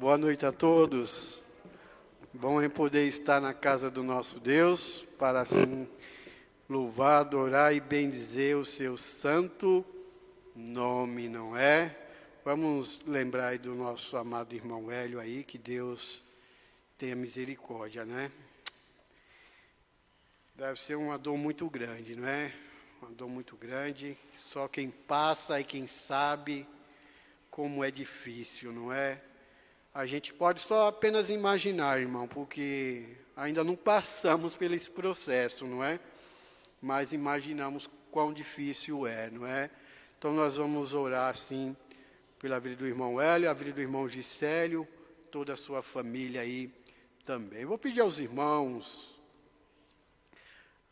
Boa noite a todos. Bom é poder estar na casa do nosso Deus, para assim louvar, adorar e bendizer o seu santo nome, não é? Vamos lembrar aí do nosso amado irmão Hélio aí, que Deus tenha misericórdia, né? Deve ser uma dor muito grande, não é? Uma dor muito grande. Só quem passa e quem sabe como é difícil, não é? A gente pode só apenas imaginar, irmão, porque ainda não passamos por esse processo, não é? Mas imaginamos quão difícil é, não é? Então nós vamos orar, assim, pela vida do irmão Hélio, a vida do irmão Gisélio, toda a sua família aí também. Vou pedir aos irmãos,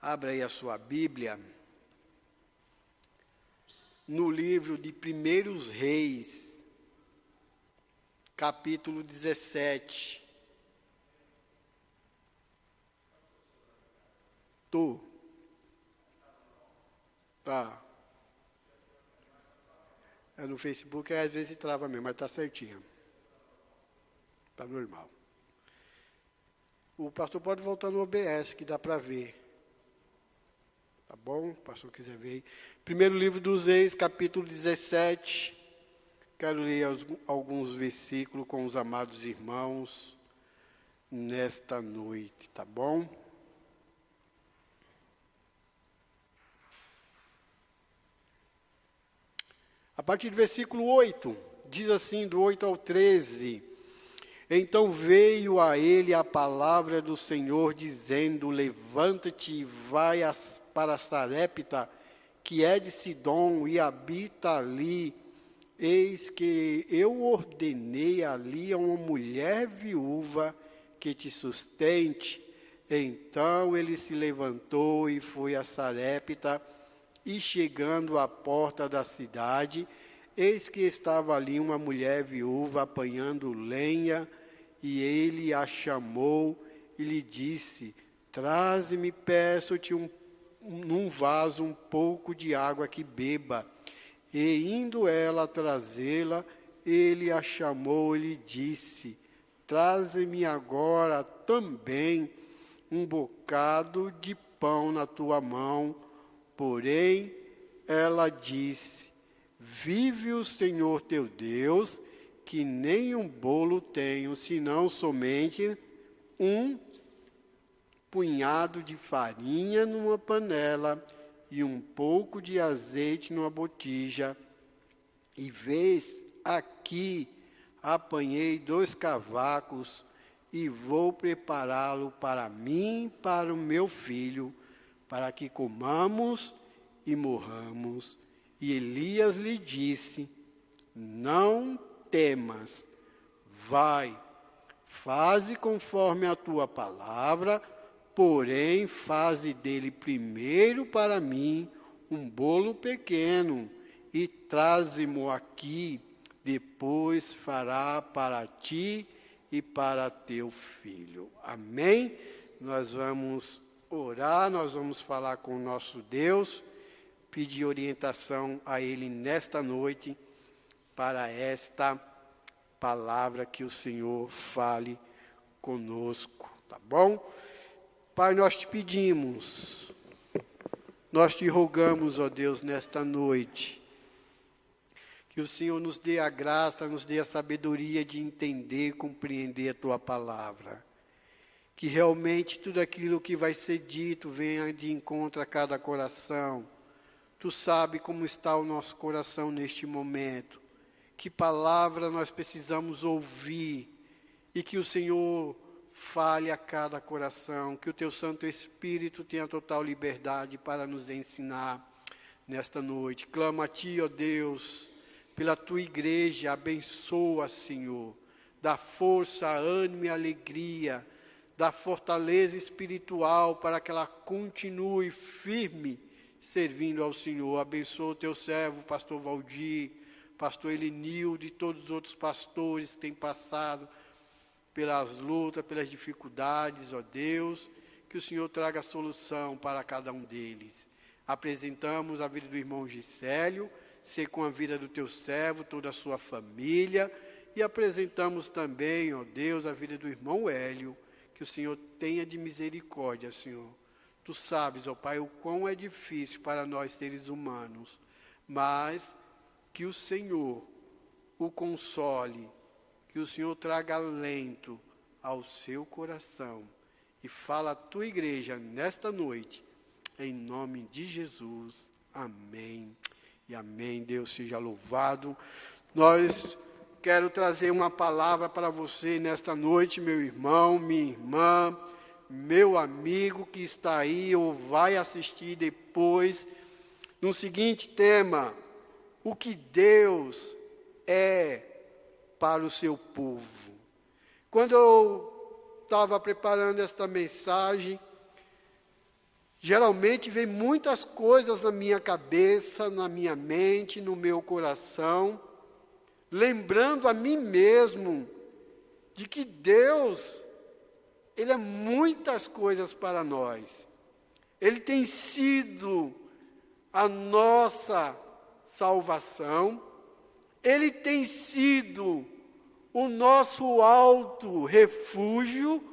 abra aí a sua Bíblia, no livro de 1 Reis, capítulo 17. Tá. É no Facebook, às vezes trava mesmo, mas tá certinho. Tá normal. O pastor pode voltar no OBS, que dá para ver. Tá bom? O pastor quiser ver aí. Primeiro livro dos Reis, capítulo 17. Quero ler alguns versículos com os amados irmãos nesta noite, tá bom? A partir do versículo 8, diz assim, do 8 ao 13: Então veio a ele a palavra do Senhor, dizendo: Levanta-te e vai para Sarepta, que é de Sidom, e habita ali. Eis que eu ordenei ali a uma mulher viúva que te sustente. Então ele se levantou e foi a Sarepta, e chegando à porta da cidade, eis que estava ali uma mulher viúva apanhando lenha, e ele a chamou e lhe disse: Traze-me, peço-te, num vaso um pouco de água que beba. E indo ela trazê-la, ele a chamou e lhe disse: Traze-me agora também um bocado de pão na tua mão. Porém, ela disse: Vive o Senhor teu Deus, que nem um bolo tenho, senão somente um punhado de farinha numa panela e um pouco de azeite numa botija. E vês aqui, apanhei 2 cavacos e vou prepará-lo para mim e para o meu filho, para que comamos e morramos. E Elias lhe disse: Não temas, vai, faze conforme a tua palavra, porém faze dele primeiro para mim um bolo pequeno e traze-mo aqui, depois fará para ti e para teu filho. Amém? Nós vamos orar, nós vamos falar com o nosso Deus, pedir orientação a Ele nesta noite, para esta palavra que o Senhor fale conosco, tá bom? Pai, nós te pedimos, nós te rogamos, ó Deus, nesta noite, que o Senhor nos dê a graça, nos dê a sabedoria de entender, compreender a tua palavra. Que realmente tudo aquilo que vai ser dito venha de encontro a cada coração. Tu sabe como está o nosso coração neste momento. Que palavra nós precisamos ouvir e que o Senhor fale a cada coração. Que o teu Santo Espírito tenha total liberdade para nos ensinar nesta noite. Clamo a ti, ó Deus, pela tua igreja. Abençoa, Senhor. Dá força, ânimo e alegria. Dá fortaleza espiritual para que ela continue firme, servindo ao Senhor. Abençoa o teu servo, pastor Valdir, pastor Elenildo e todos os outros pastores que têm passado pelas lutas, pelas dificuldades, ó Deus, que o Senhor traga solução para cada um deles. Apresentamos a vida do irmão Gisélio, ser com a vida do teu servo, toda a sua família, E apresentamos também, ó Deus, a vida do irmão Hélio, que o Senhor tenha de misericórdia, Senhor. Tu sabes, ó Pai, o quão é difícil para nós seres humanos, mas que o Senhor o console, que o Senhor traga alento ao seu coração. E fala a tua igreja nesta noite, em nome de Jesus. Amém e amém. Deus seja louvado. Nós quero trazer uma palavra para você nesta noite, meu irmão, minha irmã, meu amigo que está aí ou vai assistir depois, no seguinte tema: o que Deus é para o seu povo. Quando eu estava preparando esta mensagem, geralmente vem muitas coisas na minha cabeça, na minha mente, no meu coração, lembrando a mim mesmo de que Deus, Ele é muitas coisas para nós. Ele tem sido a nossa salvação, Ele tem sido o nosso alto refúgio,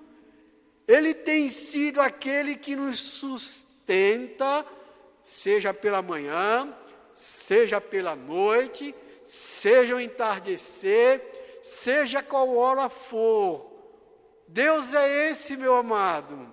Ele tem sido aquele que nos sustenta, seja pela manhã, seja pela noite, seja o entardecer, seja qual hora for. Deus é esse, meu amado.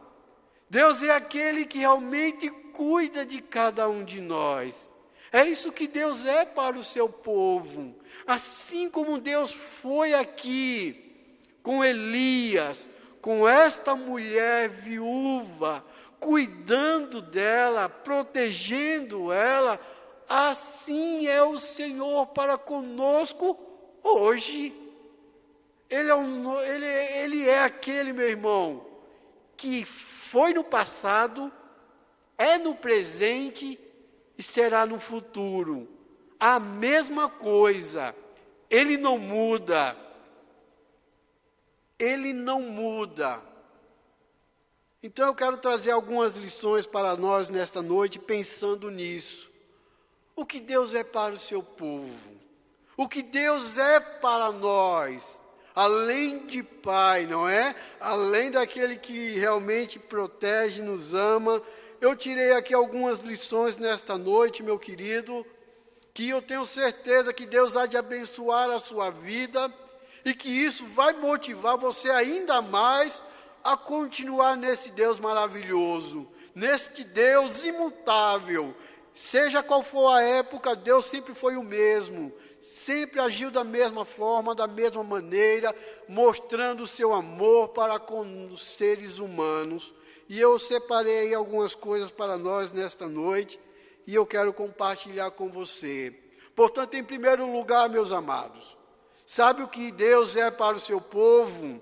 Deus é aquele que realmente cuida de cada um de nós. É isso que Deus é para o seu povo. Assim como Deus foi aqui com Elias, com esta mulher viúva, cuidando dela, protegendo ela, assim é o Senhor para conosco hoje. Ele é aquele, meu irmão, que foi no passado, é no presente e será no futuro. A mesma coisa. Ele não muda. Ele não muda. Então eu quero trazer algumas lições para nós nesta noite, pensando nisso. O que Deus é para o seu povo? O que Deus é para nós? Além de Pai, não é? Além daquele que realmente protege, nos ama. Eu tirei aqui algumas lições nesta noite, meu querido, que eu tenho certeza que Deus há de abençoar a sua vida e que isso vai motivar você ainda mais a continuar nesse Deus maravilhoso, neste Deus imutável. Seja qual for a época, Deus sempre foi o mesmo, sempre agiu da mesma forma, da mesma maneira, mostrando o seu amor para com os seres humanos. E eu separei algumas coisas para nós nesta noite, e eu quero compartilhar com você. Portanto, em primeiro lugar, meus amados, sabe o que Deus é para o seu povo?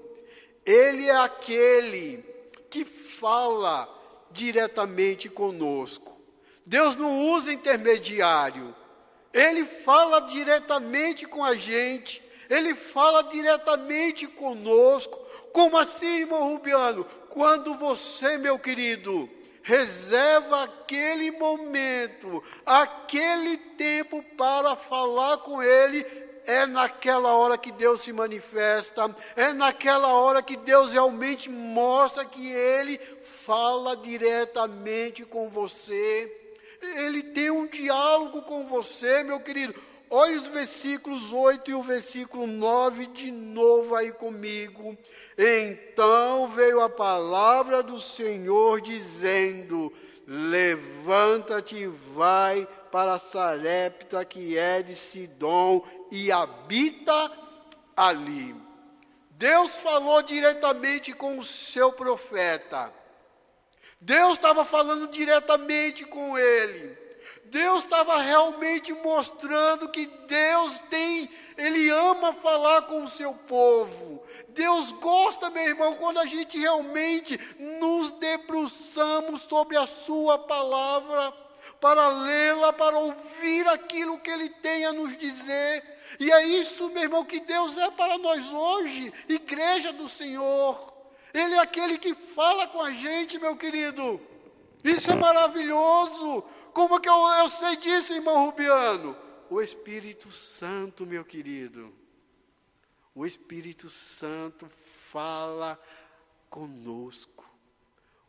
Ele é aquele que fala diretamente conosco. Deus não usa intermediário. Ele fala diretamente com a gente. Ele fala diretamente conosco. Como assim, irmão Rubiano? Quando você, meu querido, reserva aquele momento, aquele tempo para falar com Ele, é naquela hora que Deus se manifesta, é naquela hora que Deus realmente mostra que Ele fala diretamente com você. Ele tem um diálogo com você, meu querido. Olha os versículos 8 e o versículo 9 de novo aí comigo. Então veio a palavra do Senhor dizendo: levanta-te e vai para Sarepta, que é de Sidom, e habita ali. Deus falou diretamente com o seu profeta. Deus estava falando diretamente com ele. Deus estava realmente mostrando que Ele ama falar com o seu povo. Deus gosta, meu irmão, quando a gente realmente nos debruçamos sobre a sua palavra, para lê-la, para ouvir aquilo que Ele tem a nos dizer. E é isso, meu irmão, que Deus é para nós hoje, igreja do Senhor. Ele é aquele que fala com a gente, meu querido. Isso é maravilhoso. Como que eu sei disso, irmão Rubiano? O Espírito Santo, meu querido. O Espírito Santo fala conosco.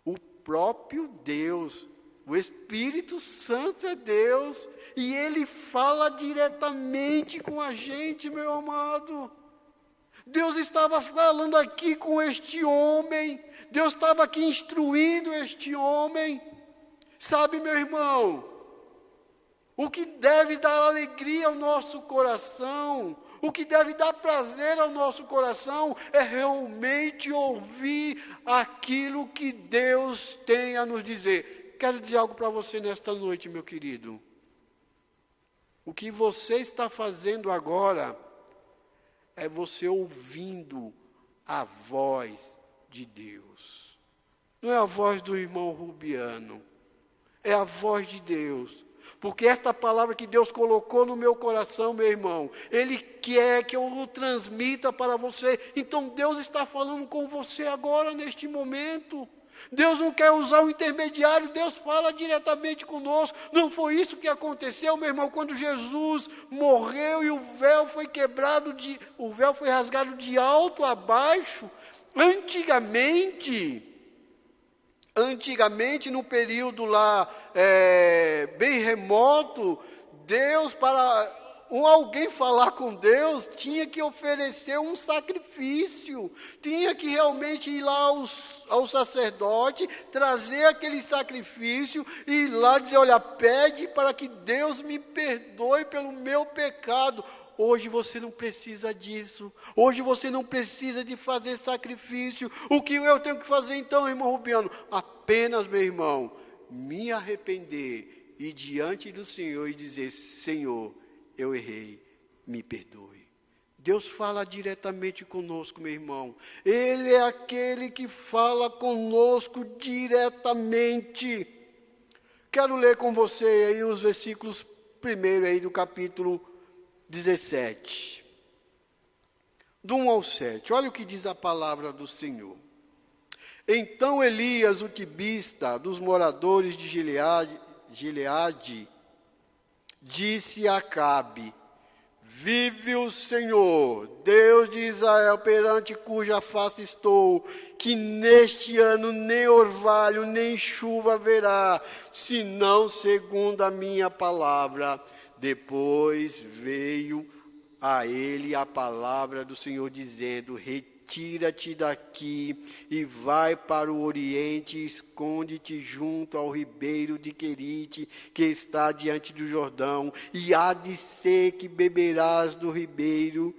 O próprio Deus, o Espírito Santo é Deus, e Ele fala diretamente com a gente, meu amado. Deus estava falando aqui com este homem, Deus estava aqui instruindo este homem. Sabe, meu irmão, o que deve dar alegria ao nosso coração, o que deve dar prazer ao nosso coração é realmente ouvir aquilo que Deus tem a nos dizer. Quero dizer algo para você nesta noite, meu querido. O que você está fazendo agora é você ouvindo a voz de Deus. Não é a voz do irmão Rubiano, é a voz de Deus. Porque esta palavra que Deus colocou no meu coração, meu irmão, Ele quer que eu o transmita para você. Então Deus está falando com você agora, neste momento. Deus não quer usar um intermediário, Deus fala diretamente conosco. Não foi isso que aconteceu, meu irmão, quando Jesus morreu e o véu foi quebrado, o véu foi rasgado de alto a baixo. Antigamente, no período lá, bem remoto, Deus, para alguém falar com Deus, tinha que oferecer um sacrifício, tinha que realmente ir lá ao sacerdote, trazer aquele sacrifício e ir lá dizer, olha, pede para que Deus me perdoe pelo meu pecado. Hoje você não precisa disso. Hoje você não precisa de fazer sacrifício. O que eu tenho que fazer então, irmão Rubiano? Apenas, meu irmão, me arrepender e diante do Senhor e dizer, Senhor, eu errei, me perdoe. Deus fala diretamente conosco, meu irmão. Ele é aquele que fala conosco diretamente. Quero ler com você aí os versículos primeiro aí do capítulo 17, do 1 ao 7, olha o que diz a palavra do Senhor. Então Elias, o tibista, dos moradores de Gileade, disse a Acabe, vive o Senhor, Deus de Israel, perante cuja face estou, que neste ano nem orvalho, nem chuva haverá, senão segundo a minha palavra. Depois veio a ele a palavra do Senhor dizendo, retira-te daqui e vai para o oriente, esconde-te junto ao ribeiro de Querite, que está diante do Jordão, e há de ser que beberás do ribeiro,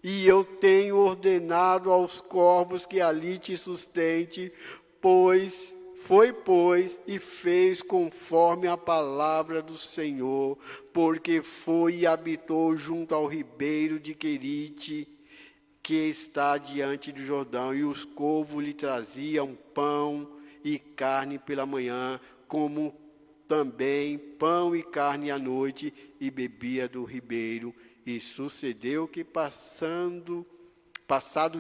e eu tenho ordenado aos corvos que ali te sustente, pois e fez conforme a palavra do Senhor, porque foi e habitou junto ao ribeiro de Querite, que está diante do Jordão, e os corvos lhe traziam pão e carne pela manhã, como também pão e carne à noite, e bebia do ribeiro. E sucedeu que passado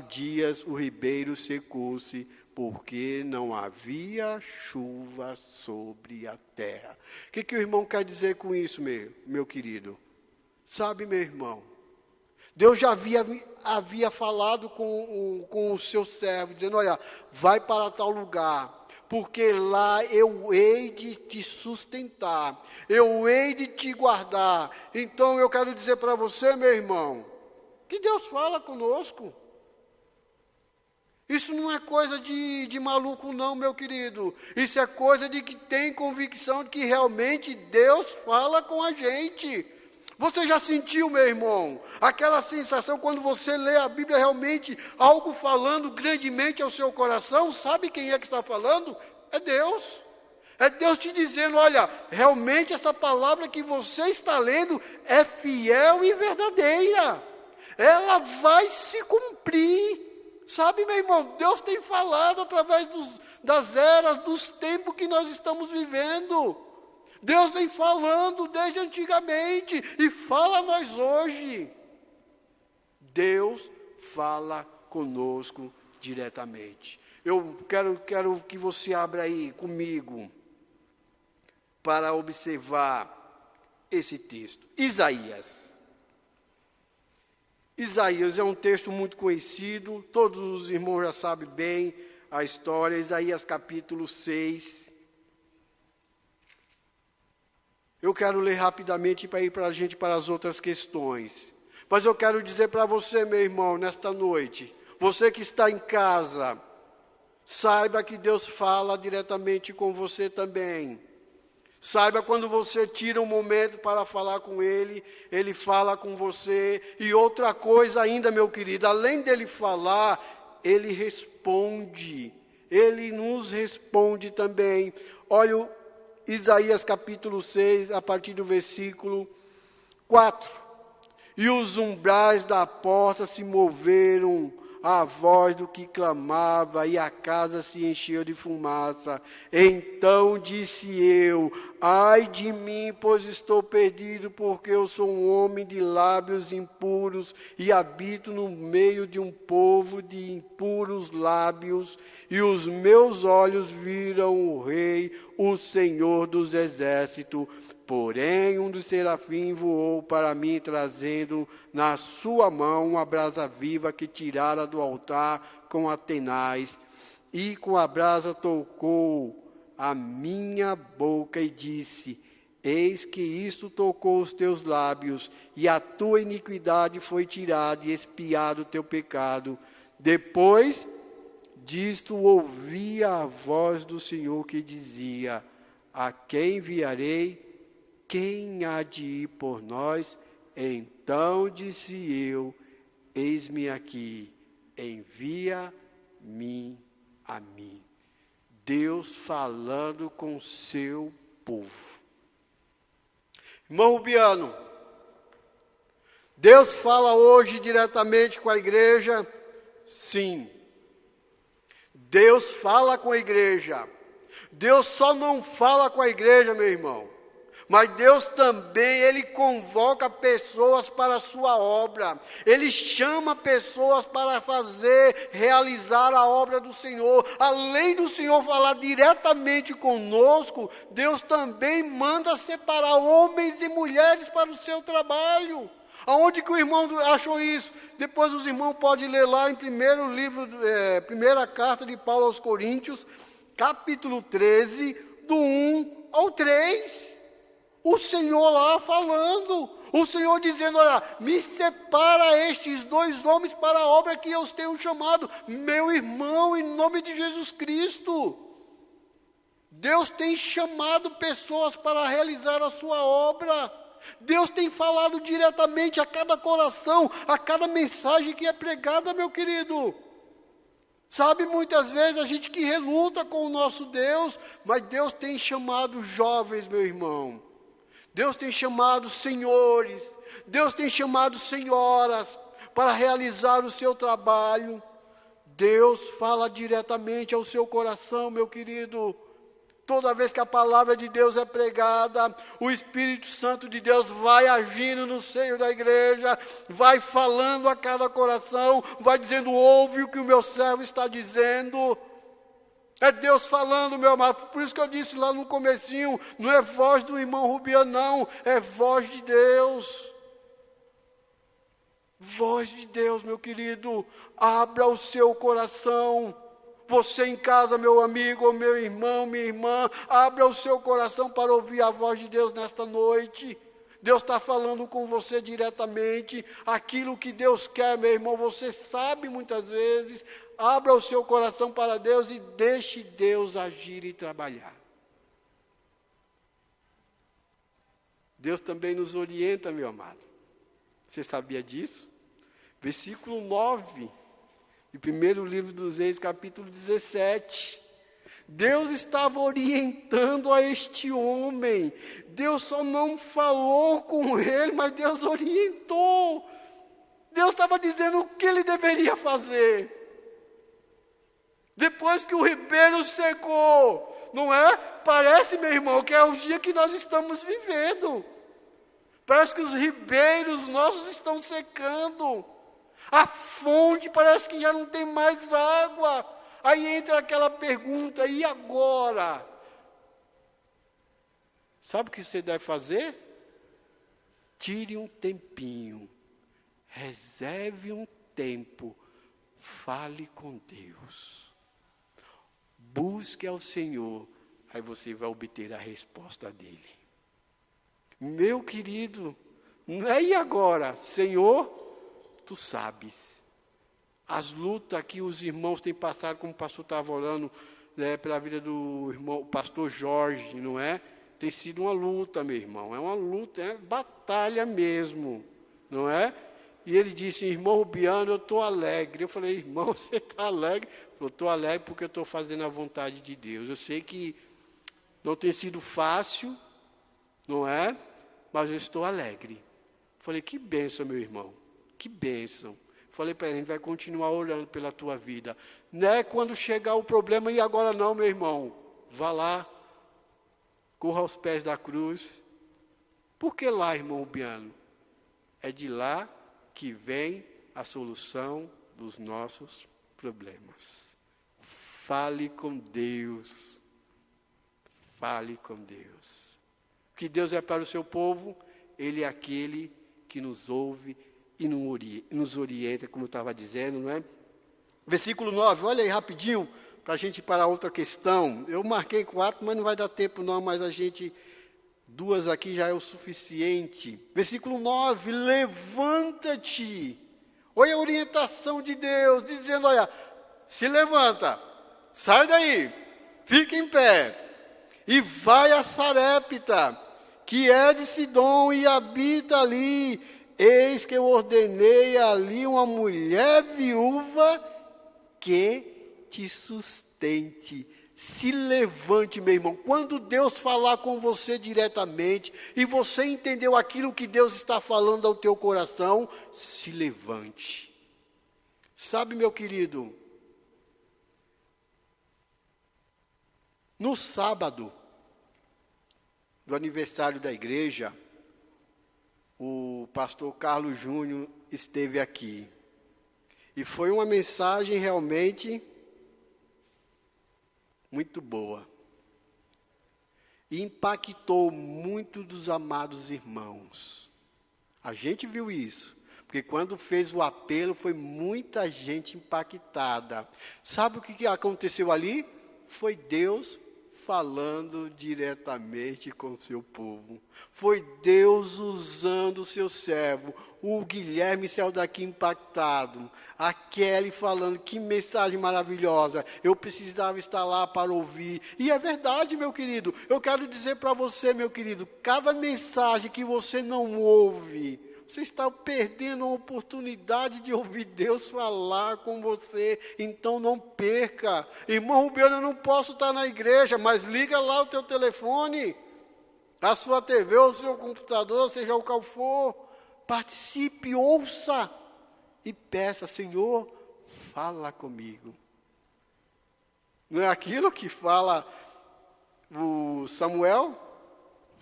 dias o ribeiro secou-se, porque não havia chuva sobre a terra. O que o irmão quer dizer com isso, meu querido? Sabe, meu irmão, Deus já havia falado com o seu servo, dizendo, olha, vai para tal lugar, porque lá eu hei de te sustentar, eu hei de te guardar. Então eu quero dizer para você, meu irmão, que Deus fala conosco. Isso não é coisa de maluco não, meu querido. Isso é coisa de que tem convicção de que realmente Deus fala com a gente. Você já sentiu, meu irmão, aquela sensação quando você lê a Bíblia, realmente algo falando grandemente ao seu coração? Sabe quem é que está falando? É Deus. É Deus te dizendo, olha, realmente essa palavra que você está lendo é fiel e verdadeira. Ela vai se cumprir. Sabe, meu irmão, Deus tem falado através das eras, dos tempos que nós estamos vivendo. Deus vem falando desde antigamente e fala a nós hoje. Deus fala conosco diretamente. Eu quero que você abra aí comigo para observar esse texto. Isaías Isaías é um texto muito conhecido, todos os irmãos já sabem bem a história. Isaías capítulo 6. Eu quero ler rapidamente para ir para a gente para as outras questões. Mas eu quero dizer para você, meu irmão, nesta noite, você que está em casa, saiba que Deus fala diretamente com você também. Saiba, quando você tira um momento para falar com Ele, Ele fala com você. E outra coisa ainda, meu querido, além dele falar, Ele responde. Ele nos responde também. Olha Isaías capítulo 6, a partir do versículo 4. E os umbrais da porta se moveram à voz do que clamava, e a casa se encheu de fumaça. Então disse eu: ai de mim, pois estou perdido, porque eu sou um homem de lábios impuros, e habito no meio de um povo de impuros lábios, e os meus olhos viram o Rei, o Senhor dos Exércitos. Porém, um dos serafins voou para mim, trazendo na sua mão uma brasa viva que tirara do altar com a tenaz, e com a brasa tocou a minha boca e disse: eis que isto tocou os teus lábios, e a tua iniquidade foi tirada, e expiado o teu pecado. Depois disto ouvi a voz do Senhor que dizia: a quem enviarei? Quem há de ir por nós? Então disse eu: eis-me aqui, envia-me a mim. Deus falando com o seu povo. Irmão Rubiano, Deus fala hoje diretamente com a igreja? Sim. Deus fala com a igreja. Deus só não fala com a igreja, meu irmão. Mas Deus também, Ele convoca pessoas para a sua obra. Ele chama pessoas para realizar a obra do Senhor. Além do Senhor falar diretamente conosco, Deus também manda separar homens e mulheres para o seu trabalho. Aonde que o irmão achou isso? Depois os irmãos podem ler lá em primeira carta de Paulo aos Coríntios, capítulo 13, do 1 ao 3. O Senhor lá falando, o Senhor dizendo: olha, me separa estes dois homens para a obra que eu os tenho chamado. Meu irmão, em nome de Jesus Cristo, Deus tem chamado pessoas para realizar a sua obra. Deus tem falado diretamente a cada coração, a cada mensagem que é pregada, meu querido. Sabe, muitas vezes a gente que reluta com o nosso Deus, mas Deus tem chamado jovens, meu irmão. Deus tem chamado senhores, Deus tem chamado senhoras para realizar o seu trabalho. Deus fala diretamente ao seu coração, meu querido. Toda vez que a palavra de Deus é pregada, o Espírito Santo de Deus vai agindo no seio da igreja, vai falando a cada coração, vai dizendo: ouve o que o meu servo está dizendo. É Deus falando, meu amado. Por isso que eu disse lá no comecinho, não é voz do irmão Rubiano, não, é voz de Deus. Voz de Deus, meu querido. Abra o seu coração. Você em casa, meu amigo, ou meu irmão, minha irmã, abra o seu coração para ouvir a voz de Deus nesta noite. Deus está falando com você diretamente. Aquilo que Deus quer, meu irmão, você sabe muitas vezes. Abra o seu coração para Deus e deixe Deus agir e trabalhar. Deus também nos orienta, meu amado. Você sabia disso? Versículo 9, do primeiro livro dos Reis, capítulo 17. Deus estava orientando a este homem. Deus só não falou com ele, mas Deus orientou. Deus estava dizendo o que ele deveria fazer. Depois que o ribeiro secou, não é? Parece, meu irmão, que é o dia que nós estamos vivendo. Parece que os ribeiros nossos estão secando. A fonte parece que já não tem mais água. Aí entra aquela pergunta: e agora? Sabe o que você deve fazer? Tire um tempinho. reserve um tempo, fale com Deus. Busque ao Senhor, aí você vai obter a resposta dele. Meu querido, e agora? Senhor, tu sabes. As lutas que os irmãos têm passado, como o pastor estava orando, né, pela vida do irmão, pastor Jorge, não é? Tem sido uma luta, meu irmão. É uma luta, é batalha mesmo, não é? E ele disse, irmão Rubiano, eu estou alegre. Eu falei, irmão, você está alegre? Ele falou, estou alegre porque eu estou fazendo a vontade de Deus. Eu sei que não tem sido fácil, não é? Mas eu estou alegre. Falei, que bênção, meu irmão. Que bênção. Falei para ele, a gente vai continuar orando pela tua vida. Não é quando chegar o problema, e agora não, meu irmão. Vá lá, corra aos pés da cruz. Por que lá, irmão Rubiano? É de lá que vem a solução dos nossos problemas. Fale com Deus. Fale com Deus. O que Deus é para o seu povo, Ele é aquele que nos ouve e nos orienta, como eu estava dizendo, não é? Versículo 9, olha aí rapidinho, para a gente ir para outra questão. Eu marquei 4, mas não vai dar tempo não, mas a gente, 2 aqui já é o suficiente. Versículo 9, levanta-te. Olha a orientação de Deus, dizendo, olha, se levanta, sai daí, fica em pé, e vai a Sarepta, que é de Sidom e habita ali. Eis que eu ordenei ali uma mulher viúva que te sustente. Se levante, meu irmão. Quando Deus falar com você diretamente e você entendeu aquilo que Deus está falando ao teu coração, se levante. Sabe, meu querido, no sábado do aniversário da igreja, o pastor Carlos Júnior esteve aqui. E foi uma mensagem realmente muito boa. E impactou muito dos amados irmãos. A gente viu isso. Porque quando fez o apelo, foi muita gente impactada. Sabe o que aconteceu ali? Foi Deus falando diretamente com o seu povo. Foi Deus usando o seu servo. O Guilherme saiu daqui impactado. A Kelly falando, que mensagem maravilhosa. Eu precisava estar lá para ouvir. E é verdade, meu querido. Eu quero dizer para você, meu querido, cada mensagem que você não ouve, você está perdendo a oportunidade de ouvir Deus falar com você. Então não perca. Irmão Rubiano, eu não posso estar na igreja, mas liga lá o teu telefone, a sua TV, o seu computador, seja o qual for. Participe, ouça e peça, Senhor, fala comigo. Não é aquilo que fala o Samuel?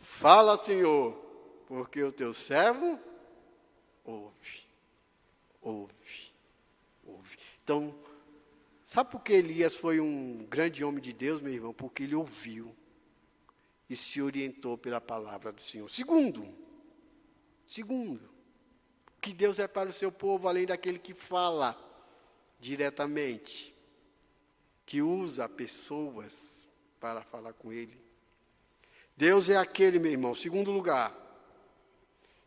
Fala, Senhor, porque o teu servo ouve. Então, sabe por que Elias foi um grande homem de Deus, meu irmão? Porque ele ouviu e se orientou pela palavra do Senhor. Segundo, que Deus é para o seu povo, além daquele que fala diretamente, que usa pessoas para falar com ele. Deus é aquele, meu irmão, segundo lugar,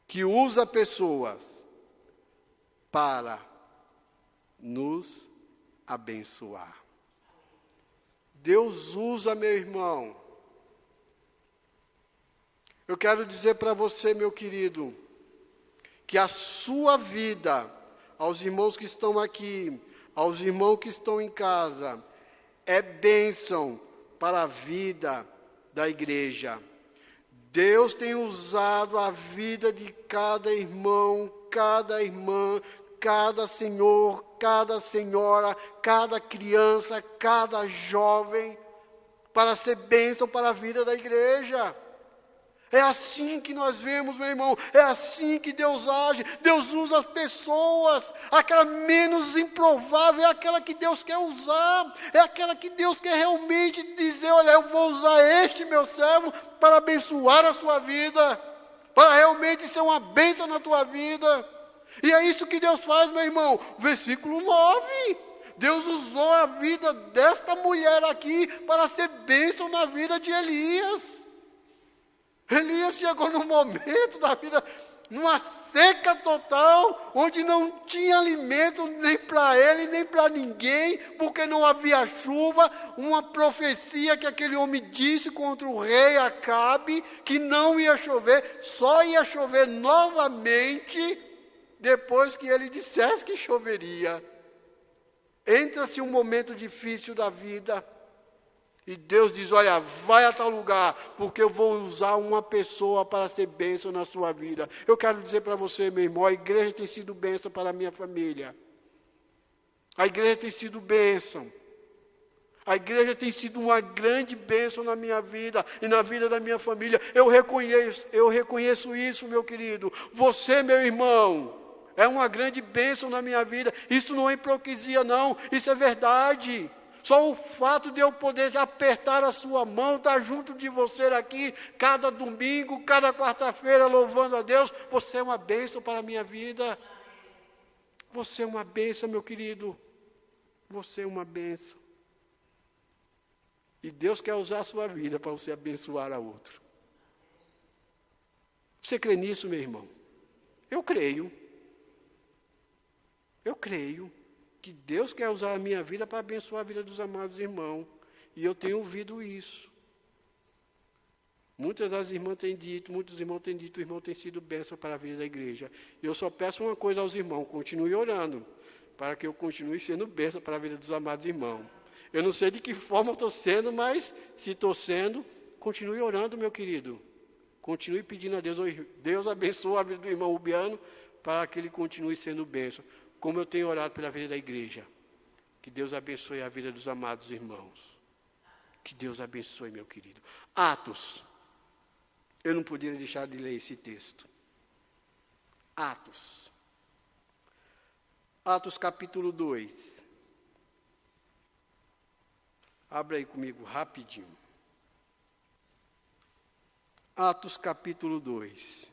que usa pessoas para nos abençoar. Deus usa, meu irmão. Eu quero dizer para você, meu querido, que a sua vida, aos irmãos que estão aqui, aos irmãos que estão em casa, é bênção para a vida da igreja. Deus tem usado a vida de cada irmão, cada irmã, cada senhor, cada senhora, cada criança, cada jovem, para ser bênção para a vida da igreja. É assim que nós vemos, meu irmão, é assim que Deus age. Deus usa as pessoas, aquela menos improvável, é aquela que Deus quer usar, é aquela que Deus quer realmente dizer, olha, eu vou usar este meu servo para abençoar a sua vida, para realmente ser uma bênção na tua vida. E é isso que Deus faz, meu irmão. Versículo 9. Deus usou a vida desta mulher aqui para ser bênção na vida de Elias. Elias chegou num momento da vida, numa seca total, onde não tinha alimento nem para ele, nem para ninguém, porque não havia chuva. Uma profecia que aquele homem disse contra o rei Acabe, que não ia chover, só ia chover novamente depois que ele dissesse que choveria. Entra-se um momento difícil da vida, e Deus diz, olha, vai a tal lugar, porque eu vou usar uma pessoa para ser bênção na sua vida. Eu quero dizer para você, meu irmão, a igreja tem sido bênção para a minha família. A igreja tem sido bênção. A igreja tem sido uma grande bênção na minha vida e na vida da minha família. Eu reconheço isso, meu querido. Você, meu irmão, é uma grande bênção na minha vida. Isso não é hipocrisia, não. Isso é verdade. Só o fato de eu poder apertar a sua mão, estar junto de você aqui, cada domingo, cada quarta-feira, louvando a Deus, você é uma bênção para a minha vida. Você é uma bênção, meu querido. Você é uma bênção. E Deus quer usar a sua vida para você abençoar a outro. Você crê nisso, meu irmão? Eu creio. Eu creio que Deus quer usar a minha vida para abençoar a vida dos amados irmãos. E eu tenho ouvido isso. Muitas das irmãs têm dito, muitos irmãos têm dito, o irmão tem sido bênção para a vida da igreja. Eu só peço uma coisa aos irmãos, continue orando, para que eu continue sendo bênção para a vida dos amados irmãos. Eu não sei de que forma eu estou sendo, mas se estou sendo, continue orando, meu querido. Continue pedindo a Deus, Deus abençoe a vida do irmão Rubiano, para que ele continue sendo bênção. Como eu tenho orado pela vida da igreja. Que Deus abençoe a vida dos amados irmãos. Que Deus abençoe, meu querido. Atos. Eu não poderia deixar de ler esse texto. Atos. Atos capítulo 2. Abra aí comigo rapidinho. Atos capítulo 2.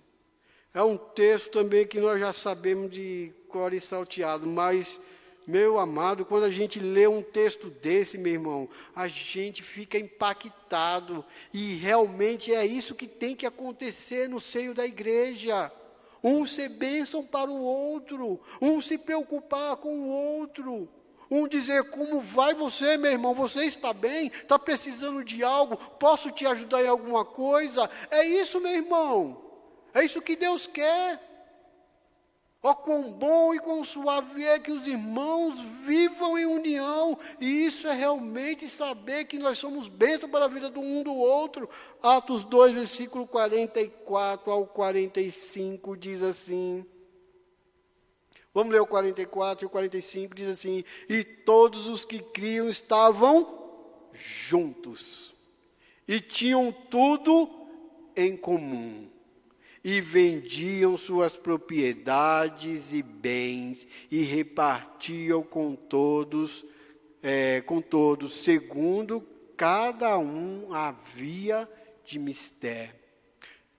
É um texto também que nós já sabemos de cor e salteado, mas, meu amado, quando a gente lê um texto desse, meu irmão, a gente fica impactado, e realmente é isso que tem que acontecer no seio da igreja. Um ser bênção para o outro, um se preocupar com o outro, um dizer, como vai você, meu irmão, você está bem? Está precisando de algo? Posso te ajudar em alguma coisa? É isso, meu irmão. É isso que Deus quer. Ó, quão bom e quão suave é que os irmãos vivam em união. E isso é realmente saber que nós somos bênção para a vida do um do outro. Atos 2, versículo 44 ao 45 diz assim. Vamos ler o 44 e o 45, diz assim. E todos os que criam estavam juntos. E tinham tudo em comum. E vendiam suas propriedades e bens, e repartiam com todos, segundo cada um havia de mister.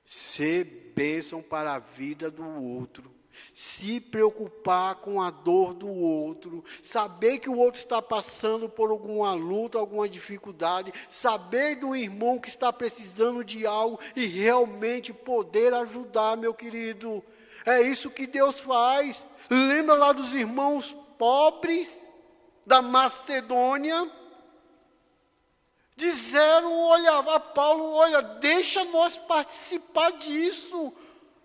Ser bênção para a vida do outro. Se preocupar com a dor do outro, saber que o outro está passando por alguma luta, alguma dificuldade, saber do irmão que está precisando de algo e realmente poder ajudar, meu querido. É isso que Deus faz. Lembra lá dos irmãos pobres da Macedônia? Disseram, olha, a Paulo, olha, deixa nós participar disso.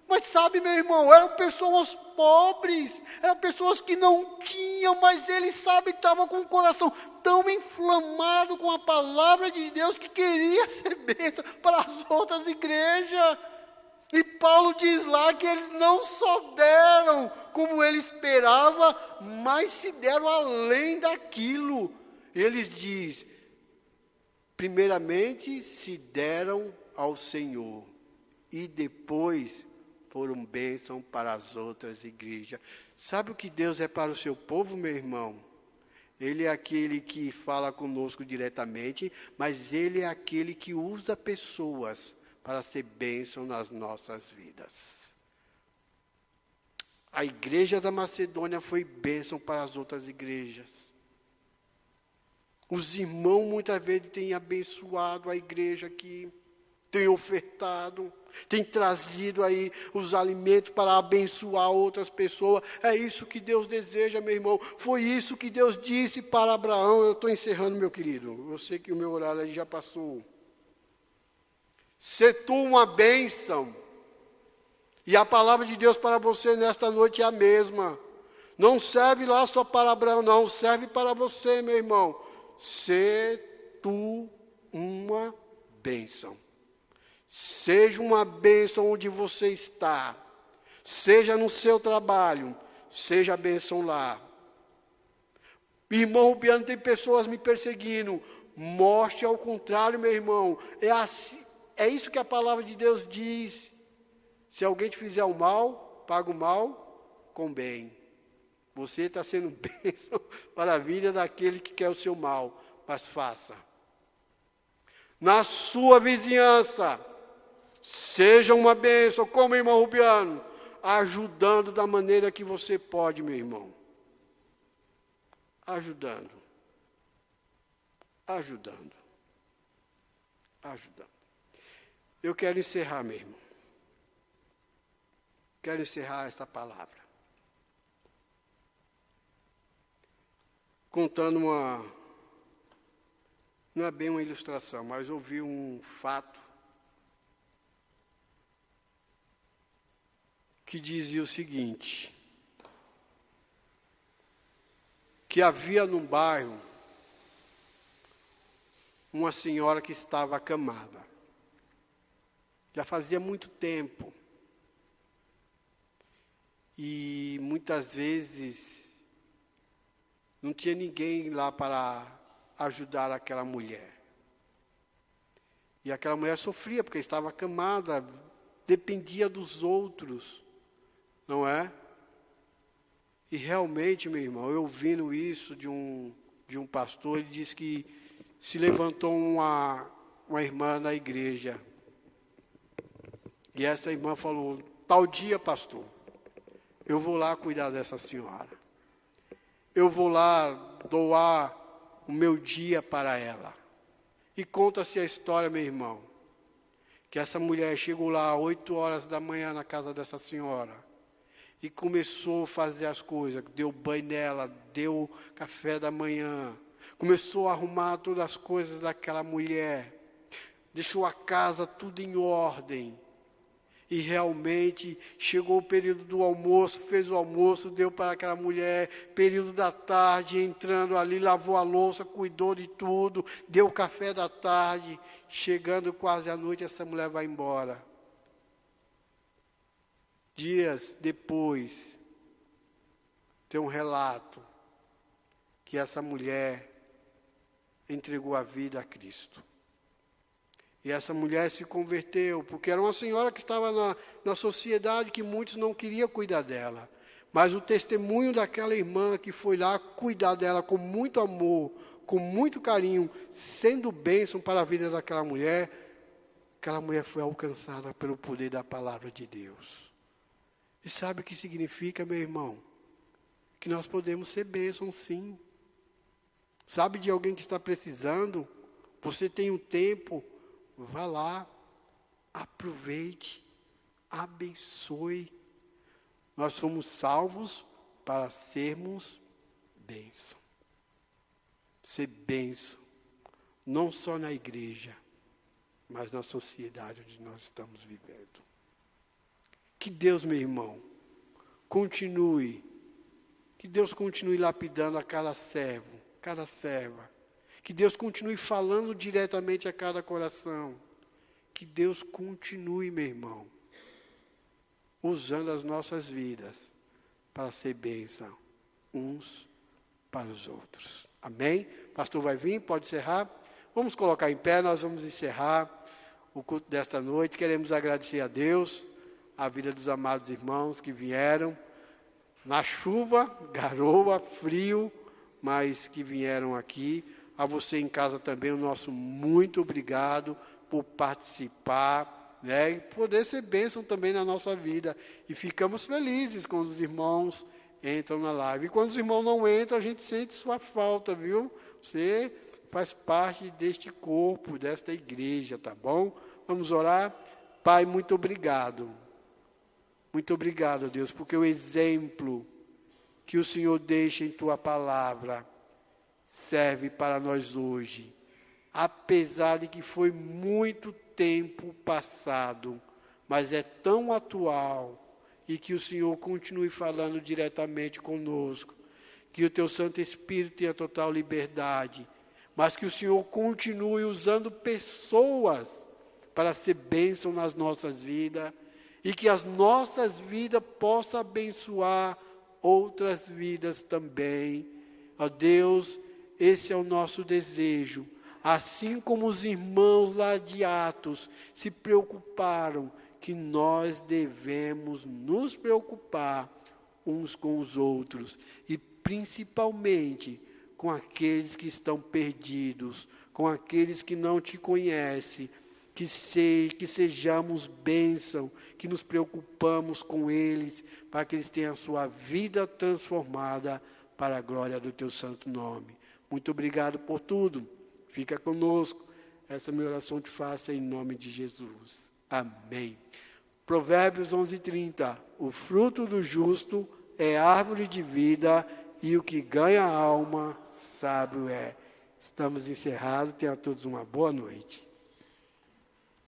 Mas sabe, meu irmão, eram pessoas pobres, eram pessoas que não tinham, mas ele, sabe, estava com o coração tão inflamado com a palavra de Deus que queria ser bênção para as outras igrejas. E Paulo diz lá que eles não só deram como ele esperava, mas se deram além daquilo. Eles diz, primeiramente se deram ao Senhor e depois foram bênção para as outras igrejas. Sabe o que Deus é para o seu povo, meu irmão? Ele é aquele que fala conosco diretamente, mas Ele é aquele que usa pessoas para ser bênção nas nossas vidas. A igreja da Macedônia foi bênção para as outras igrejas. Os irmãos muitas vezes têm abençoado a igreja aqui, têm ofertado, têm trazido aí os alimentos para abençoar outras pessoas. É isso que Deus deseja, meu irmão. Foi isso que Deus disse para Abraão. Eu estou encerrando, meu querido. Eu sei que o meu horário aí já passou. Se tu uma bênção. E a palavra de Deus para você nesta noite é a mesma. Não serve lá só para Abraão, não. Serve para você, meu irmão. Se tu uma bênção. Seja uma bênção onde você está. Seja no seu trabalho. Seja a bênção lá. Irmão Rubiano, tem pessoas me perseguindo. Mostre ao contrário, meu irmão. É isso que a palavra de Deus diz. Se alguém te fizer o mal, paga o mal com bem. Você está sendo bênção para a vida daquele que quer o seu mal, mas faça. Na sua vizinhança, seja uma bênção, como o irmão Rubiano, ajudando da maneira que você pode, meu irmão. Ajudando. Eu quero encerrar, meu irmão. Quero encerrar esta palavra contando não é bem uma ilustração, mas ouvi um fato que dizia o seguinte, que havia num bairro uma senhora que estava acamada. Já fazia muito tempo. E muitas vezes não tinha ninguém lá para ajudar aquela mulher. E aquela mulher sofria porque estava acamada, dependia dos outros, não é? E realmente, meu irmão, eu ouvindo isso de um pastor, ele disse que se levantou uma irmã na igreja. E essa irmã falou, tal dia, pastor, eu vou lá cuidar dessa senhora. Eu vou lá doar o meu dia para ela. E conta-se a história, meu irmão, que essa mulher chegou lá às 8 horas da manhã na casa dessa senhora e começou a fazer as coisas, deu banho nela, deu café da manhã, começou a arrumar todas as coisas daquela mulher, deixou a casa tudo em ordem. E realmente chegou o período do almoço, fez o almoço, deu para aquela mulher, período da tarde, entrando ali, lavou a louça, cuidou de tudo, deu o café da tarde, chegando quase à noite, essa mulher vai embora. Dias depois, tem um relato que essa mulher entregou a vida a Cristo. E essa mulher se converteu, porque era uma senhora que estava na sociedade que muitos não queriam cuidar dela. Mas o testemunho daquela irmã que foi lá cuidar dela com muito amor, com muito carinho, sendo bênção para a vida daquela mulher, aquela mulher foi alcançada pelo poder da palavra de Deus. E sabe o que significa, meu irmão? Que nós podemos ser bênçãos, sim. Sabe de alguém que está precisando? Você tem um tempo... Vá lá, aproveite, abençoe. Nós somos salvos para sermos bênção. Ser bênção, não só na igreja, mas na sociedade onde nós estamos vivendo. Que Deus, meu irmão, que Deus continue lapidando a cada servo, cada serva. Que Deus continue falando diretamente a cada coração. Que Deus continue, meu irmão, usando as nossas vidas para ser bênção uns para os outros. Amém? Pastor vai vir, pode encerrar? Vamos colocar em pé, nós vamos encerrar o culto desta noite. Queremos agradecer a Deus, a vida dos amados irmãos que vieram na chuva, garoa, frio, mas que vieram aqui. A você em casa também, o nosso muito obrigado por participar, né? E poder ser bênção também na nossa vida. E ficamos felizes quando os irmãos entram na live. E quando os irmãos não entram, a gente sente sua falta, viu? Você faz parte deste corpo, desta igreja, tá bom? Vamos orar? Pai, muito obrigado. Muito obrigado, Deus, porque o exemplo que o Senhor deixa em Tua palavra serve para nós hoje. Apesar de que foi muito tempo passado, mas é tão atual, e que o Senhor continue falando diretamente conosco, que o Teu Santo Espírito tenha total liberdade, mas que o Senhor continue usando pessoas para ser bênção nas nossas vidas, e que as nossas vidas possam abençoar outras vidas também. Ó Deus, esse é o nosso desejo. Assim como os irmãos lá de Atos se preocuparam, que nós devemos nos preocupar uns com os outros, e principalmente com aqueles que estão perdidos, com aqueles que não te conhecem, que sejamos bênção, que nos preocupamos com eles, para que eles tenham a sua vida transformada para a glória do Teu santo nome. Muito obrigado por tudo. Fica conosco. Essa minha oração te faço em nome de Jesus. Amém. Provérbios 11:30. O fruto do justo é árvore de vida, e o que ganha a alma, sábio é. Estamos encerrados. Tenham todos uma boa noite.